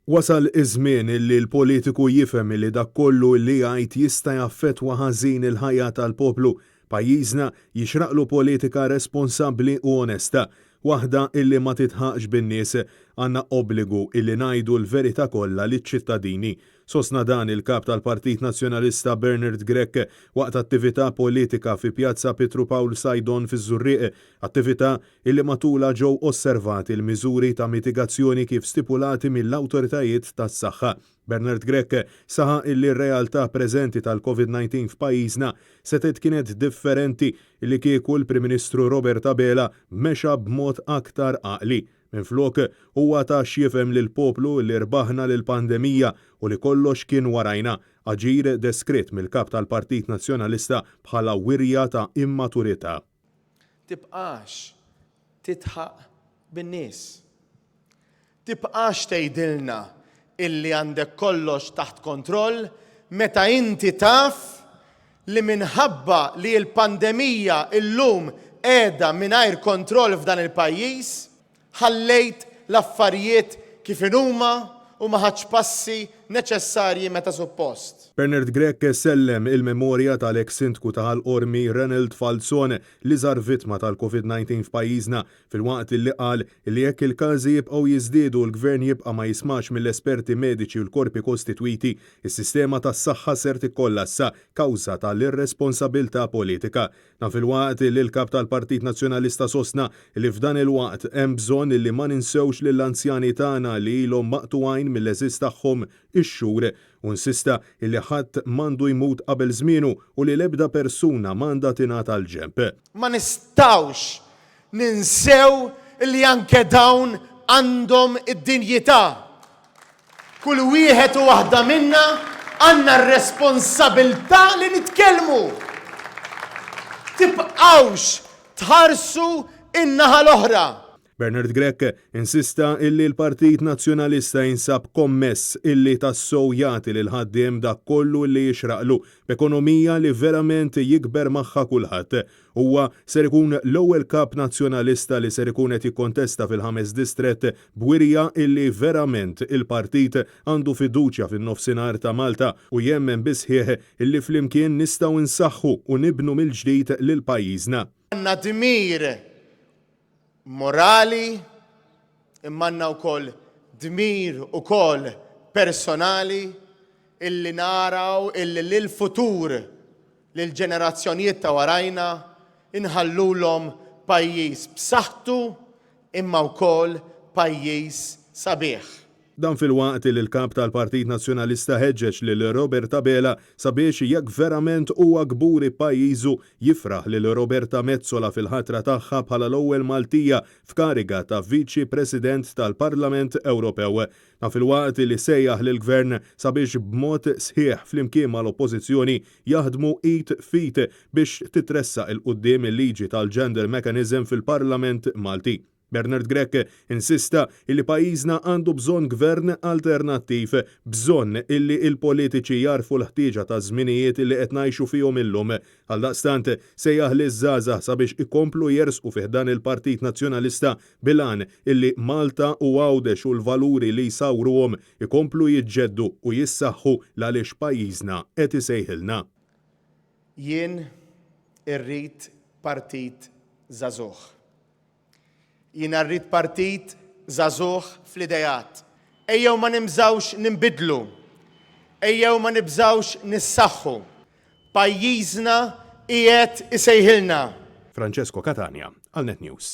Wasal iż-żmien illi l-politiku jifhem li dak kollu li jgħid jista' jaffettwa ħażin il-ħajja tal-poplu. Pajjiżna jixraqlu politika responsabbli u onesta, waħda illi ma titħaqx bin-nies. Għandna obbligu illi ngħidu l-verità kollha liċ-ċittadini. Sostna dan il-kap tal-Partit Nazzjonalista Bernard Grech waqt attività politika fi Pjazza Pietru Paul Sajdon fiż-Żurrieq, attività illi matula ġew osservati l-miżuri ta' mitigazzjoni kif stipulati mill-awtoritajiet tas-saħħa. Bernard Grech saħaq illi r-realtà preżenti tal-COVID-19 f'pajjiżna setet kienet differenti illi kieku l-Prim Ministru Robert Abela mexa b'mod aktar għaqli. Minflok huwa ta' jifhem lil poplu li rbaħna lil pandemija u li kollox kien warajna, aġir deskritt mill-kap tal-Partit Nazzjonalista bħala wirja ta' immaturità. Tibqax titħaq bin-nies. Tibqax tgħidilna illi għandek kollox taħt kontroll meta inti taf li minħabba li l-pandemija illum qiegħda mingħajr kontroll f'dan il-pajjiż, ħallejt l-affarijiet kif huma u ma ħadx passi neċessarji meta suppost. Bernard Grech sellem il-memorja tal-eks sindku tal-Qormi Renald Falzone li żar vittma tal-COVID-19 f'pajjiżna filwaqt li qal li jekk il-każi jibqgħu jiżdiedu l-gvern jibqa' ma jismax mill-esperti mediċi u l-korpi kostitwiti, is-sistema tas-saħħa ser tikkollassa kawża tal-irresponsabilità politika. Naf il-waqt li l-kap tal-Partit Nazzjonalista sostna li f'dan il-waqt hemm bżonn li ma ninsewx lill-anzjani tagħna li ilhom maqtugħajn mill-eżiż tagħhom ix-xhur u insista illi ħadd m'għandu jmut qabel żmienu u li l-ebda persuna m'għandha tingħata l-ġenb. Ma nistgħux ninsew li anke dawn għandhom id-dinjità. Kull wieħed u waħda minna għandna r-responsabbiltà li nitkellmu. Tibqgħux tħarsu in-naħa l-oħra. Bernard Grech insista illi l-Partit Nazzjonalista jinsab kommess illi tassew jagħti lil ħaddiem dak kollu li jixraqlu b'ekonomija li verament jikber magħha kulħadd. Huwa ser ikun l-ewwel kap nazzjonalista li ser ikun qed jikkontesta fil-5 distrett b'wirja illi verament il-partit għandu fiduċja fin-nofsinhar ta' Malta u jemmen bisħieħ illi flimkien nistgħu nsaħħu u nibnu mill-ġdid lil pajjiżna. Għandna dmir morali, imma għandna wkoll dmir ukoll personali illi naraw illi lil-futur lill-ġenerazzjonijiet ta' warajna inħallulhom pajjiż b'saħħtu imma wkoll pajjiż sabiħ. Dan fil-waqt li l-kap tal-Partit Nazzjonalista ħeġġeġ lil Robert Abela sabiex jekk verament huwa gburi pajjiżu jifraħ lil Roberta Mezzola fil-ħatra tagħha bħala l-ewwel Maltija f'kariga ta' Viċi President tal-Parlament Ewropew. Na fil-waqt li sejjaħ lil gvern sabiex b'mod sħiħ flimkien mal-Oppożizzjoni jaħdmu id fit biex titressaq il-qudiem il-liġi tal-Gender Mechanism fil-Parlament Malti. Bernard Grech insista illi pajjiżna għandu bżonn gvern alternattiv, bżonn illi il-politiċi jarfu l-ħtieġa ta' żminijiet illi qed ngħixu fihom illum. Għaldaqstant sejjaħ liż-żgħażagħ sabiex ikomplu jersqu fih dan il-Partit Nazzjonalista bilan illi Malta u Għawdex u l-valuri li jsawruhom ikomplu jiġġeddu u jissaħħu għaliex pajjiżna qed isejħilna. Jien irrid partit żagħżugħ. Jien rrid partit żagħżugħ fl-idejat. Ejjew ma nimżawx nimbidlu. Ejjew ma nibżawx nissaħħu. Pajjiżna qiegħed isejħilna. Francesco Catania, għal Net News.